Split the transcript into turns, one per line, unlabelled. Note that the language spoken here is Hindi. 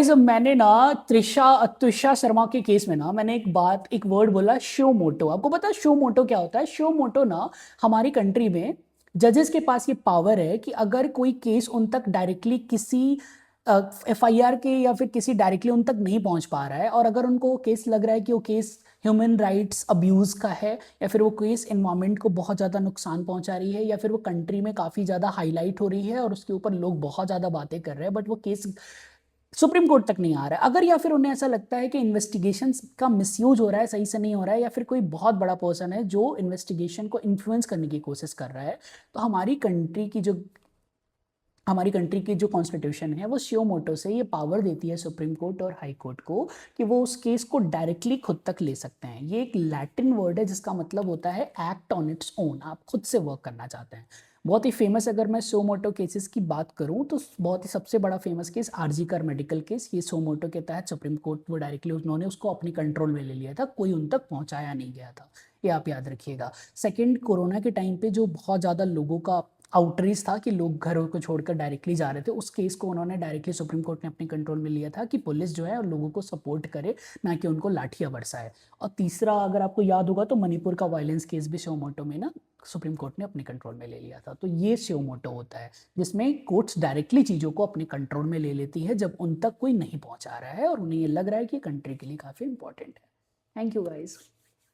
गाइस मैंने ना त्रिशा शर्मा के केस में ना मैंने एक वर्ड बोला, शो मोटो। आपको पता है शो मोटो क्या होता है? शो मोटो ना हमारी कंट्री में जजेस के पास ये पावर है कि अगर कोई केस उन तक डायरेक्टली किसी एफआईआर के या फिर किसी डायरेक्टली उन तक नहीं पहुंच पा रहा है, और अगर उनको केस लग रहा है कि वो केस ह्यूमन राइट्स अब्यूज का है, या फिर वो केस एनवायरमेंट को बहुत ज़्यादा नुकसान पहुंचा रही है, या फिर वो कंट्री में काफ़ी ज़्यादा हाईलाइट हो रही है और उसके ऊपर लोग बहुत ज़्यादा बातें कर रहे हैं, बट वो केस सुप्रीम कोर्ट तक नहीं आ रहा है, अगर या फिर उन्हें ऐसा लगता है कि इन्वेस्टिगेशन का मिसयूज हो रहा है, सही से नहीं हो रहा है, या फिर कोई बहुत बड़ा पर्सन है जो इन्वेस्टिगेशन को इन्फ्लुएंस करने की कोशिश कर रहा है, तो हमारी कंट्री की जो कॉन्स्टिट्यूशन है वो शियो मोटो से ये पावर देती है सुप्रीम कोर्ट और हाई कोर्ट को कि वो उस केस को डायरेक्टली खुद तक ले सकते हैं। ये एक लैटिन वर्ड है जिसका मतलब होता है एक्ट ऑन इट्स ओन, आप खुद से वर्क करना चाहते हैं। बहुत ही फेमस, अगर मैं सो मोटो केसेस की बात करूं तो बहुत ही सबसे बड़ा फेमस केस आरजी कर मेडिकल केस, ये सो मोटो के तहत सुप्रीम कोर्ट वो डायरेक्टली उन्होंने उसको अपने कंट्रोल में ले लिया था, कोई उन तक पहुंचाया नहीं गया था, ये आप याद रखिएगा। सेकंड, कोरोना के टाइम पे जो बहुत ज़्यादा लोगों का आउटरीच था कि लोग घरों को छोड़कर डायरेक्टली जा रहे थे, उस केस को उन्होंने डायरेक्टली सुप्रीम कोर्ट ने अपने कंट्रोल में लिया था कि पुलिस जो है और लोगों को सपोर्ट करे, ना कि उनको लाठियां बरसाए। और तीसरा, अगर आपको याद होगा तो मणिपुर का वायलेंस केस भी शिवमोटो में ना सुप्रीम कोर्ट ने अपने कंट्रोल में ले लिया था। तो ये शिवमोटो होता है जिसमें कोर्ट्स डायरेक्टली चीज़ों को अपने कंट्रोल में ले लेती है जब उन तक कोई नहीं पहुंचा रहा है और उन्हें ये लग रहा है कि कंट्री के लिए काफ़ी इंपॉर्टेंट है। Thank you guys.